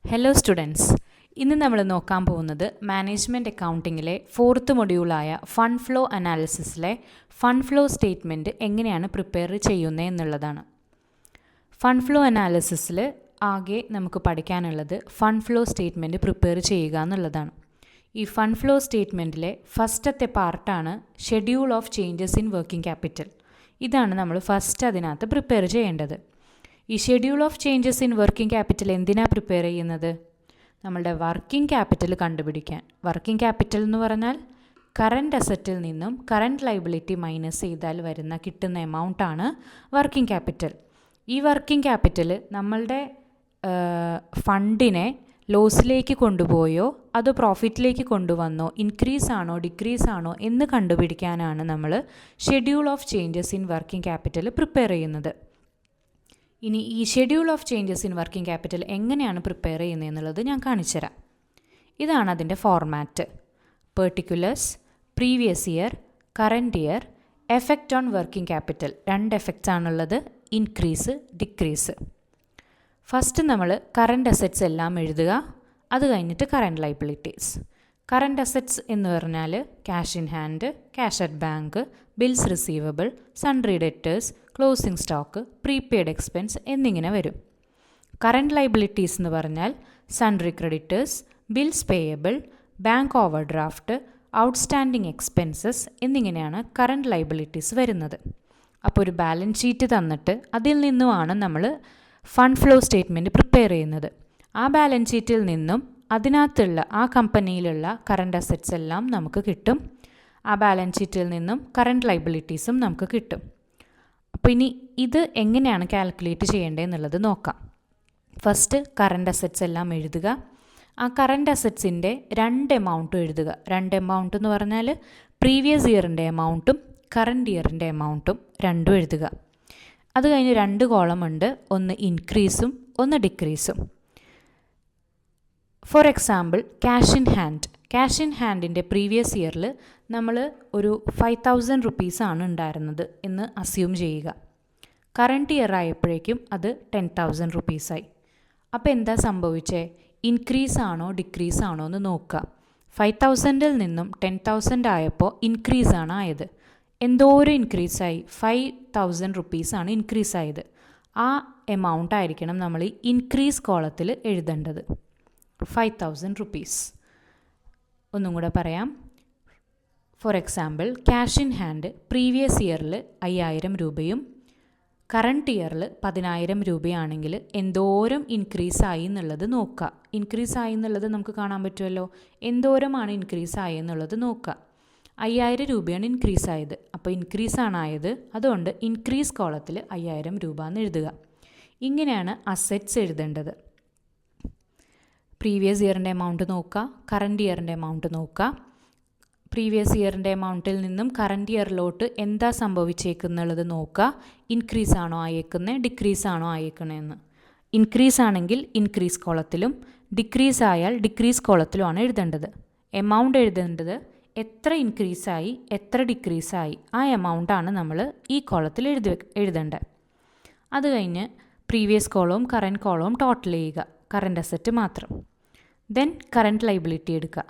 Hello students, ഇന്ന് നമ്മൾ നോക്കാൻ പോകുന്നത് മാനേജ്മെൻറ്റ് അക്കൗണ്ടിങ്ങിലെ 4th മൊഡ്യൂളായ ഫണ്ട് ഫ്ലോ അനാലിസിസിലെ ഫണ്ട് ഫ്ലോ സ്റ്റേറ്റ്മെൻറ്റ് എങ്ങനെയാണ് പ്രിപ്പയർ ചെയ്യുന്നത് എന്നുള്ളതാണ്. ഫണ്ട് ഫ്ലോ അനാലിസിസിൽ ആകെ നമുക്ക് പഠിക്കാനുള്ളത് ഫണ്ട് ഫ്ലോ സ്റ്റേറ്റ്മെൻറ്റ് പ്രിപ്പയർ ചെയ്യുക എന്നുള്ളതാണ്. ഈ ഫണ്ട് ഫ്ലോ സ്റ്റേറ്റ്മെൻറ്റിലെ ഫസ്റ്റത്തെ പാർട്ടാണ് schedule of changes in working capital. ഇതാണ് നമ്മൾ ഫസ്റ്റ് അതിനകത്ത് പ്രിപ്പയർ ചെയ്യേണ്ടത്. ഈ schedule of changes in working capital എന്തിനാണ് പ്രിപ്പയർ ചെയ്യുന്നത്? നമ്മളുടെ വർക്കിംഗ് ക്യാപിറ്റൽ കണ്ടുപിടിക്കാൻ. വർക്കിംഗ് ക്യാപിറ്റൽ എന്ന് പറഞ്ഞാൽ കറൻറ്റ് അസറ്റിൽ നിന്നും കറൻറ്റ് ലൈബിലിറ്റി മൈനസ് ചെയ്താൽ കിട്ടുന്ന എമൗണ്ടാണ് വർക്കിംഗ് ക്യാപിറ്റൽ. ഈ വർക്കിംഗ് ക്യാപിറ്റൽ നമ്മളുടെ ഫണ്ടിനെ ലോസിലേക്ക് കൊണ്ടുപോയോ അതോ പ്രോഫിറ്റിലേക്ക് കൊണ്ടുവന്നോ, ഇൻക്രീസ് ആണോ ഡിക്രീസ് ആണോ എന്ന് കണ്ടുപിടിക്കാനാണ് നമ്മൾ schedule of changes in working capital prepare ചെയ്യുന്നത്. ഇനി ഈ schedule of changes in working capital എങ്ങനെയാണ് പ്രിപ്പയർ ചെയ്യുന്നത് എന്നുള്ളത് ഞാൻ കാണിച്ചു തരാം. ഇതാണ് അതിൻ്റെ format. Particulars, previous year, current year, effect on working capital. 2 effects ആണുള്ളത്, ഇൻക്രീസ് ഡിക്രീസ്. ഫസ്റ്റ് നമ്മൾ കറൻറ്റ് അസറ്റ്സ് എല്ലാം എഴുതുക. അത് കഴിഞ്ഞിട്ട് കറൻറ്റ് ലൈബിലിറ്റീസ്. കറൻറ്റ് അസറ്റ്സ് എന്ന് പറഞ്ഞാൽ cash in hand, cash at bank, bills receivable, sundry debtors, closing stock, prepaid expense എന്നിങ്ങനെ വരും. കറൻറ്റ് ലൈബിലിറ്റീസ് എന്ന് പറഞ്ഞാൽ sundry creditors, bills payable, bank over draft, outstanding expenses എന്നിങ്ങനെയാണ് കറൻറ്റ് ലൈബിലിറ്റീസ് വരുന്നത്. അപ്പോൾ ഒരു ബാലൻസ് ഷീറ്റ് തന്നിട്ട് അതിൽ നിന്നുമാണ് നമ്മൾ ഫണ്ട് ഫ്ലോ സ്റ്റേറ്റ്മെൻറ്റ് പ്രിപ്പയർ ചെയ്യുന്നത്. ആ ബാലൻസ് ഷീറ്റിൽ നിന്നും അതിനകത്തുള്ള ആ കമ്പനിയിലുള്ള കറൻറ്റ് അസറ്റ്സ് എല്ലാം നമുക്ക് കിട്ടും. ആ ബാലൻസ് ഷീറ്റിൽ നിന്നും കറൻറ്റ് ലൈബിലിറ്റീസും നമുക്ക് കിട്ടും. അപ്പോൾ ഇനി ഇത് എങ്ങനെയാണ് കാൽക്കുലേറ്റ് ചെയ്യേണ്ടതെന്നുള്ളത് നോക്കാം. ഫസ്റ്റ് കറൻറ്റ് അസറ്റ്സ് എല്ലാം എഴുതുക. ആ കറൻറ്റ് അസറ്റ്സിൻ്റെ 2 എമൗണ്ടും എഴുതുക. 2 എമൗണ്ട് എന്ന് പറഞ്ഞാൽ പ്രീവിയസ് ഇയറിൻ്റെ എമൗണ്ടും കറൻറ്റ് ഇയറിൻ്റെ എമൗണ്ടും രണ്ടും എഴുതുക. അത് കഴിഞ്ഞ് 2 കോളം ഉണ്ട്, ഒന്ന് ഇൻക്രീസും ഒന്ന് ഡിക്രീസും. For example cash in hand. Cash in ഹാൻഡിൻ്റെ പ്രീവിയസ് ഇയറിൽ നമ്മൾ ഒരു 5,000 റുപ്പീസാണ് ഉണ്ടായിരുന്നത് എന്ന് അസ്യൂം ചെയ്യുക. കറൻറ്റ് ഇയർ ആയപ്പോഴേക്കും അത് 10,000 റുപ്പീസായി. അപ്പോൾ എന്താ സംഭവിച്ചേ? ഇൻക്രീസ് ആണോ ഡിക്രീസ് ആണോ എന്ന് നോക്കുക. 5,000-ൽ നിന്നും 10,000 ആയപ്പോൾ ഇൻക്രീസാണ് ആയത്. എന്തോരം ഇൻക്രീസായി? 5,000 റുപ്പീസാണ് ഇൻക്രീസ് ആയത്. ആ എമൗണ്ട് ആയിരിക്കണം നമ്മൾ ഇൻക്രീസ് കോളത്തിൽ എഴുതേണ്ടത്. 5,000 റുപ്പീസ്. ഒന്നും കൂടെ പറയാം. Four example cash in hand previous ഇയറിൽ 5,000 രൂപയും കറൻറ്റ് ഇയറിൽ 10,000 രൂപയാണെങ്കിൽ എന്തോരം ഇൻക്രീസ് ആയി എന്നുള്ളത് നോക്കുക. ഇൻക്രീസ് ആയി എന്നുള്ളത് നമുക്ക് കാണാൻ പറ്റുമല്ലോ. എന്തോരമാണ് ഇൻക്രീസ് ആയി എന്നുള്ളത് നോക്കുക. 5,000 രൂപയാണ് ഇൻക്രീസ് ആയത്. അപ്പോൾ ഇൻക്രീസ് ആണ് ആയത്. അതുകൊണ്ട് ഇൻക്രീസ് കോളത്തിൽ 5,000 രൂപ എന്ന് എഴുതുക. ഇങ്ങനെയാണ് അസറ്റ്സ് എഴുതേണ്ടത്. പ്രീവിയസ് ഇയറിൻ്റെ എമൗണ്ട് നോക്കുക, കറൻറ്റ് ഇയറിൻ്റെ എമൗണ്ട് നോക്കുക. പ്രീവിയസ് ഇയറിൻ്റെ എമൗണ്ടിൽ നിന്നും കറൻറ്റ് ഇയറിലോട്ട് എന്താ സംഭവിച്ചേക്കുന്നുള്ളത് നോക്കുക. ഇൻക്രീസ് ആണോ ആയേക്കുന്നത് ഡിക്രീസ് ആണോ ആയേക്കണതെന്ന്. ഇൻക്രീസ് ആണെങ്കിൽ ഇൻക്രീസ് കോളത്തിലും ഡിക്രീസ് ആയാൽ ഡിക്രീസ് കോളത്തിലുമാണ് എഴുതേണ്ടത്. എമൗണ്ട് എഴുതേണ്ടത് എത്ര ഇൻക്രീസായി എത്ര ഡിക്രീസായി ആ എമൗണ്ടാണ് നമ്മൾ ഈ കോളത്തിൽ എഴുതേണ്ടത്. അത് കഴിഞ്ഞ് പ്രീവിയസ് കോളവും കറൻറ്റ് കോളവും ടോട്ടൽ ചെയ്യുക. കറൻറ്റ് അസറ്റ് മാത്രം. ദെൻ കറൻറ്റ് ലൈബിലിറ്റി എടുക്കുക.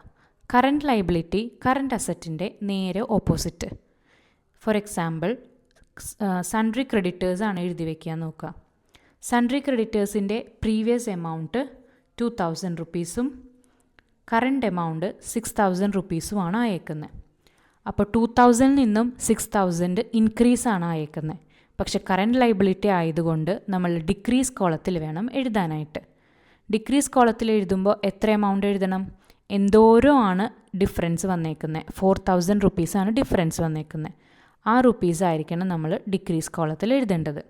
കറൻറ്റ് ലൈബിലിറ്റി കറൻറ്റ് അസറ്റിൻ്റെ നേരെ ഓപ്പോസിറ്റ്. ഫോർ എക്സാമ്പിൾ സൺട്രി ക്രെഡിറ്റേഴ്സാണ് എഴുതി വയ്ക്കുക നോക്കുക. സൺട്രി ക്രെഡിറ്റേഴ്സിൻ്റെ പ്രീവിയസ് എമൗണ്ട് 2,000 റുപ്പീസും കറൻറ്റ് എമൗണ്ട് 6,000 റുപ്പീസുമാണ് അയക്കുന്നത്. അപ്പോൾ 2,000 നിന്നും 6,000 ഇൻക്രീസാണ് അയക്കുന്നത്. പക്ഷെ കറൻറ്റ് ലൈബിലിറ്റി ആയതുകൊണ്ട് നമ്മൾ ഡിക്രീസ് കോളത്തിൽ വേണം എഴുതാനായിട്ട്. ഡിക്രീസ് കോളത്തിൽ എഴുതുമ്പോൾ എത്ര എമൗണ്ട് എഴുതണം? എന്തോരം ആണ് ഡിഫറൻസ് വന്നേക്കുന്നത്? 4,000 റുപ്പീസാണ് ഡിഫറൻസ് വന്നേക്കുന്നത്. ആ റുപ്പീസ് ആയിരിക്കണം നമ്മൾ ഡിക്രീസ് കോളത്തിൽ എഴുതേണ്ടത്.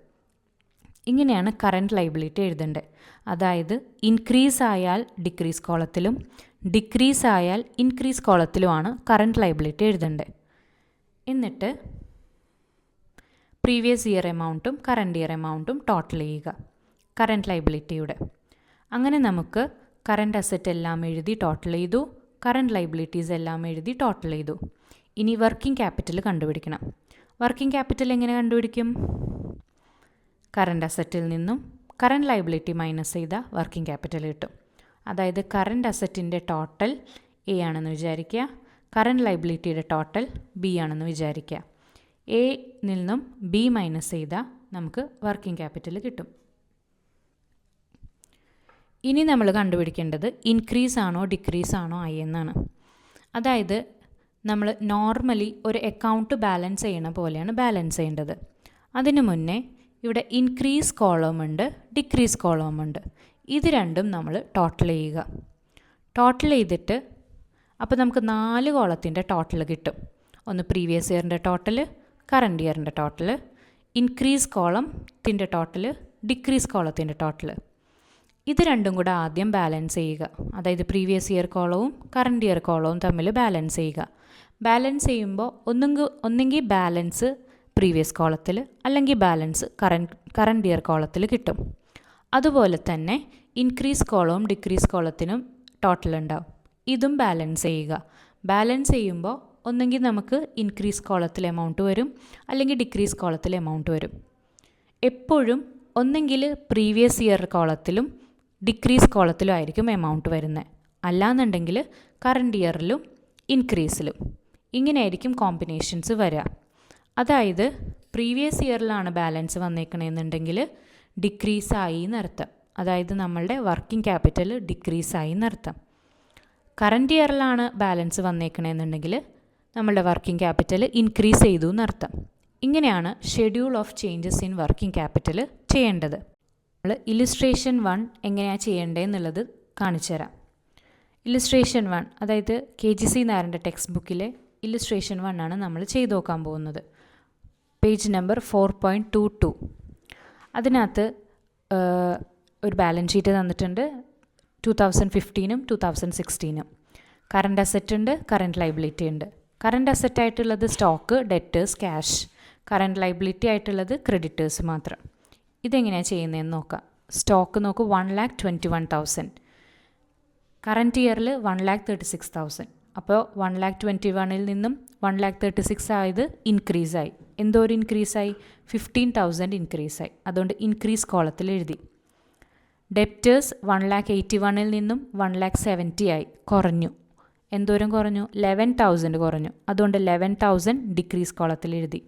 ഇങ്ങനെയാണ് കറൻറ്റ് ലൈബിലിറ്റി എഴുതേണ്ടത്. അതായത് ഇൻക്രീസ് ആയാൽ ഡിക്രീസ് കോളത്തിലും ഡിക്രീസ് ആയാൽ ഇൻക്രീസ് കോളത്തിലുമാണ് കറൻറ്റ് ലൈബിലിറ്റി എഴുതേണ്ടത്. എന്നിട്ട് പ്രീവിയസ് ഇയർ എമൗണ്ടും കറൻറ്റ് ഇയർ എമൗണ്ടും ടോട്ടൽ ചെയ്യുക കറൻറ്റ് ലൈബിലിറ്റിയുടെ. അങ്ങനെ നമുക്ക് കറൻറ്റ് അസറ്റ് എല്ലാം എഴുതി ടോട്ടൽ ചെയ്തു, കറൻറ്റ് ലൈബിലിറ്റീസ് എല്ലാം എഴുതി ടോട്ടൽ ചെയ്തു. ഇനി വർക്കിംഗ് ക്യാപിറ്റൽ കണ്ടുപിടിക്കണം. വർക്കിംഗ് ക്യാപിറ്റൽ എങ്ങനെ കണ്ടുപിടിക്കും? കറൻറ്റ് അസറ്റിൽ നിന്നും കറൻറ്റ് ലൈബിലിറ്റി മൈനസ് ചെയ്താൽ വർക്കിംഗ് ക്യാപിറ്റൽ കിട്ടും. അതായത് കറൻറ്റ് അസറ്റിൻ്റെ ടോട്ടൽ എ ആണെന്ന് വിചാരിക്കുക, കറൻറ്റ് ലൈബിലിറ്റിയുടെ ടോട്ടൽ ബി ആണെന്ന് വിചാരിക്കുക. എ നിന്നും ബി മൈനസ് ചെയ്താൽ നമുക്ക് വർക്കിംഗ് ക്യാപിറ്റൽ കിട്ടും. ഇനി നമ്മൾ കണ്ടുപിടിക്കേണ്ടത് ഇൻക്രീസ് ആണോ ഡിക്രീസ് ആണോ ആയി എന്നാണ്. അതായത് നമ്മൾ നോർമലി ഒരു അക്കൗണ്ട് ബാലൻസ് ചെയ്യണ പോലെയാണ് ബാലൻസ് ചെയ്യേണ്ടത്. അതിനു മുന്നേ ഇവിടെ ഇൻക്രീസ് കോളം ഉണ്ട്, ഡിക്രീസ് കോളം ഉണ്ട്. ഇത് രണ്ടും നമ്മൾ ടോട്ടൽ ചെയ്യുക. ടോട്ടൽ ചെയ്തിട്ട് അപ്പോൾ നമുക്ക് 4 കോളത്തിൻ്റെ ടോട്ടൽ കിട്ടും. ഒന്ന് പ്രീവിയസ് ഇയറിൻ്റെ ടോട്ടൽ, കറൻറ്റ് ഇയറിൻ്റെ ടോട്ടൽ, ഇൻക്രീസ് കോളത്തിൻ്റെ ടോട്ടൽ, ഡിക്രീസ് കോളത്തിൻ്റെ ടോട്ടൽ. ഇത് രണ്ടും കൂടെ ആദ്യം ബാലൻസ് ചെയ്യുക. അതായത് പ്രീവിയസ് ഇയർ കോളവും കറൻറ്റ് ഇയർ കോളവും തമ്മിൽ ബാലൻസ് ചെയ്യുക. ബാലൻസ് ചെയ്യുമ്പോൾ ഒന്നെങ്കിൽ ബാലൻസ് പ്രീവിയസ് കോളത്തിൽ അല്ലെങ്കിൽ ബാലൻസ് കറൻറ്റ് ഇയർ കോളത്തിൽ കിട്ടും. അതുപോലെ തന്നെ ഇൻക്രീസ് കോളവും ഡിക്രീസ് കോളത്തിനും ടോട്ടൽ ഉണ്ടാവും. ഇതും ബാലൻസ് ചെയ്യുക. ബാലൻസ് ചെയ്യുമ്പോൾ ഒന്നെങ്കിൽ നമുക്ക് ഇൻക്രീസ് കോളത്തിൽ എമൗണ്ട് വരും അല്ലെങ്കിൽ ഡിക്രീസ് കോളത്തിൽ എമൗണ്ട് വരും. എപ്പോഴും ഒന്നെങ്കിൽ പ്രീവിയസ് ഇയർ കോളത്തിലും ഡിക്രീസ് കോളത്തിലും ആയിരിക്കും എമൗണ്ട് വരുന്നത്. അല്ലാന്നുണ്ടെങ്കിൽ കറൻറ്റ് ഇയറിലും ഇൻക്രീസിലും ഇങ്ങനെയായിരിക്കും കോമ്പിനേഷൻസ് വരിക. അതായത് പ്രീവിയസ് ഇയറിലാണ് ബാലൻസ് വന്നേക്കണമെന്നുണ്ടെങ്കിൽ ഡിക്രീസായി എന്നർത്ഥം. അതായത് നമ്മളുടെ വർക്കിംഗ് ക്യാപിറ്റൽ ഡിക്രീസായി എന്നർത്ഥം. കറൻറ്റ് ഇയറിലാണ് ബാലൻസ് വന്നേക്കണമെന്നുണ്ടെങ്കിൽ നമ്മളുടെ വർക്കിംഗ് ക്യാപിറ്റൽ ഇൻക്രീസ് ചെയ്തു എന്നർത്ഥം. ഇങ്ങനെയാണ് schedule of changes in working capital ചെയ്യേണ്ടത്. നമ്മൾ ഇല്ലുസ്ട്രേഷൻ 1 എങ്ങനെയാണ് ചെയ്യേണ്ടതെന്നുള്ളത് കാണിച്ചു തരാം. ഇല്ലുസ്ട്രേഷൻ 1 അതായത് KGC നായരുടെ ടെക്സ്റ്റ് ബുക്കിലെ ഇല്ലുസ്ട്രേഷൻ 1 ആണ് നമ്മൾ ചെയ്ത് നോക്കാൻ പോകുന്നത്. Page number 4.22. അതിനകത്ത് ഒരു ബാലൻസ് ഷീറ്റ് തന്നിട്ടുണ്ട്. 2015-ഉം 2016-ഉം കറൻറ്റ് അസറ്റ് ഉണ്ട്, കറൻറ്റ് ലൈബിലിറ്റി ഉണ്ട്. കറൻറ്റ് അസറ്റ് ആയിട്ടുള്ളത് stock, debtors, cash. Current liability ആയിട്ടുള്ളത് ക്രെഡിറ്റേഴ്സ് മാത്രം. ഇതെങ്ങനെയാണ് ചെയ്യുന്നതെന്ന് നോക്കാം. സ്റ്റോക്ക് നോക്ക് 1,21,000. കറൻറ്റ് ഇയറിൽ 1,36,000. അപ്പോൾ 1,21,000-ൽ നിന്നും 1,36,000 ആയത് ഇൻക്രീസായി. എന്തോരം ഇൻക്രീസായി? 15,000 ഇൻക്രീസായി. അതുകൊണ്ട് ഇൻക്രീസ് കോളത്തിൽ എഴുതി. ഡെപ്റ്റേഴ്സ് 1,81,000-ൽ നിന്നും 1,70,000 ആയി, കുറഞ്ഞു. എന്തോരം കുറഞ്ഞു? 11,000 കുറഞ്ഞു. അതുകൊണ്ട് 11,000 ഡിക്രീസ് കോളത്തിൽ എഴുതി.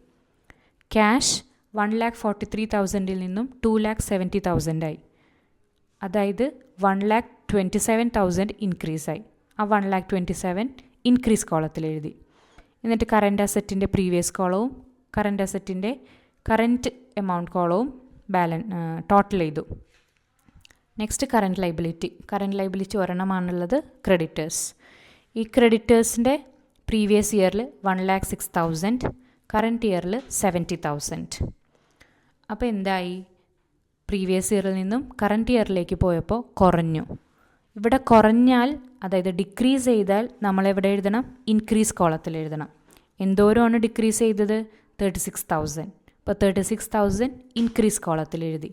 ക്യാഷ് 1,43,000-ൽ നിന്നും 2,70,000 ആയി. അതായത് 1,27,000 ഇൻക്രീസായി. ആ 1,27,000 ഇൻക്രീസ് കോളത്തിൽ എഴുതി. എന്നിട്ട് കറൻറ്റ് അസറ്റിൻ്റെ പ്രീവിയസ് കോളവും കറൻറ്റ് അസറ്റിൻ്റെ കറൻറ്റ് എമൗണ്ട് കോളവും ടോട്ടൽ ചെയ്തു. Next current liability. Current liability ഒരെണ്ണമാണുള്ളത്, ക്രെഡിറ്റേഴ്സ്. ഈ ക്രെഡിറ്റേഴ്സിൻ്റെ പ്രീവിയസ് ഇയറിൽ 1,06,000, കറൻറ്റ് ഇയറിൽ 70,000. അപ്പോൾ എന്തായി? പ്രീവിയസ് ഇയറിൽ നിന്നും കറൻറ്റ് ഇയറിലേക്ക് പോയപ്പോൾ കുറഞ്ഞു. ഇവിടെ കുറഞ്ഞാൽ, അതായത് ഡിക്രീസ് ചെയ്താൽ നമ്മളെവിടെ എഴുതണം? ഇൻക്രീസ് കോളത്തിൽ എഴുതണം. എന്തോരമാണ് ഡിക്രീസ് ചെയ്തത്? 36,000. അപ്പോൾ 36,000 ഇൻക്രീസ് കോളത്തിൽ എഴുതി.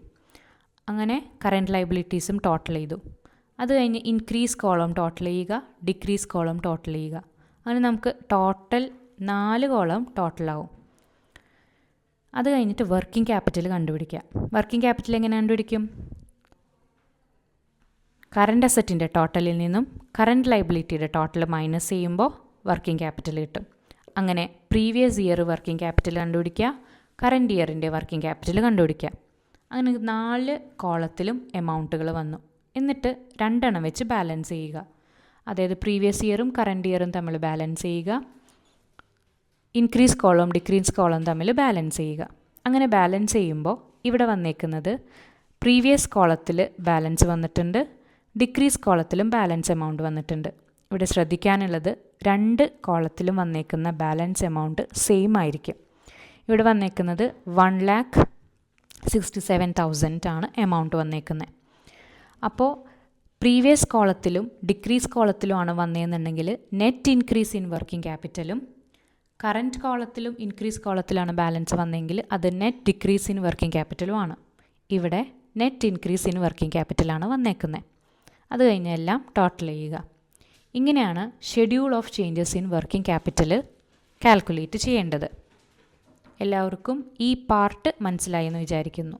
അങ്ങനെ കറൻറ്റ് ലൈബിലിറ്റീസും ടോട്ടൽ ചെയ്തു. അത് കഴിഞ്ഞ് ഇൻക്രീസ് കോളം ടോട്ടൽ ചെയ്യുക, ഡിക്രീസ് കോളം ടോട്ടൽ ചെയ്യുക. അങ്ങനെ നമുക്ക് ടോട്ടൽ 4 കോളം ടോട്ടലാവും. അത് കഴിഞ്ഞിട്ട് വർക്കിംഗ് ക്യാപിറ്റൽ കണ്ടുപിടിക്കുക. വർക്കിംഗ് ക്യാപിറ്റൽ എങ്ങനെ കണ്ടുപിടിക്കും? കറൻറ്റ് അസറ്റിൻ്റെ ടോട്ടലിൽ നിന്നും കറൻറ്റ് ലൈബിലിറ്റിയുടെ ടോട്ടൽ മൈനസ് ചെയ്യുമ്പോൾ വർക്കിംഗ് ക്യാപിറ്റൽ കിട്ടും. അങ്ങനെ പ്രീവിയസ് ഇയർ വർക്കിംഗ് ക്യാപിറ്റൽ കണ്ടുപിടിക്കുക, കറൻറ്റ് ഇയറിൻ്റെ വർക്കിംഗ് ക്യാപിറ്റൽ കണ്ടുപിടിക്കുക. അങ്ങനെ 4 കോളത്തിലും എമൗണ്ടുകൾ വന്നു. എന്നിട്ട് 2 എണ്ണം വെച്ച് ബാലൻസ് ചെയ്യുക. അതായത് പ്രീവിയസ് ഇയറും കറൻറ്റ് ഇയറും തമ്മിൽ ബാലൻസ് ചെയ്യുക, ഇൻക്രീസ് കോളവും ഡിക്രീസ് കോളവും തമ്മിൽ ബാലൻസ് ചെയ്യുക. അങ്ങനെ ബാലൻസ് ചെയ്യുമ്പോൾ ഇവിടെ വന്നേക്കുന്നത് പ്രീവിയസ് കോളത്തിൽ ബാലൻസ് വന്നിട്ടുണ്ട്, ഡിക്രീസ് കോളത്തിലും ബാലൻസ് എമൗണ്ട് വന്നിട്ടുണ്ട്. ഇവിടെ ശ്രദ്ധിക്കാനുള്ളത് 2 കോളത്തിലും വന്നേക്കുന്ന ബാലൻസ് എമൗണ്ട് സെയിം ആയിരിക്കും. ഇവിടെ വന്നേക്കുന്നത് 1,67,000 ആണ് എമൗണ്ട് വന്നേക്കുന്നത്. അപ്പോൾ പ്രീവിയസ് കോളത്തിലും ഡിക്രീസ് കോളത്തിലുമാണ് വന്നതെന്നുണ്ടെങ്കിൽ നെറ്റ് ഇൻക്രീസ് ഇൻ വർക്കിംഗ് ക്യാപിറ്റലും, കറൻറ്റ് കോളത്തിലും ഇൻക്രീസ് കോളത്തിലാണ് ബാലൻസ് വന്നതെങ്കിൽ അത് നെറ്റ് ഡിക്രീസ് ഇൻ വർക്കിംഗ് ക്യാപിറ്റലും ആണ്. ഇവിടെ നെറ്റ് ഇൻക്രീസ് ഇൻ വർക്കിംഗ് ക്യാപിറ്റലാണ് വന്നേക്കുന്നത്. അത് കഴിഞ്ഞെല്ലാം ടോട്ടൽ ചെയ്യുക. ഇങ്ങനെയാണ് schedule of changes in working capital calculate ചെയ്യേണ്ടത്. എല്ലാവർക്കും ഈ പാർട്ട് മനസ്സിലായെന്ന് വിചാരിക്കുന്നു.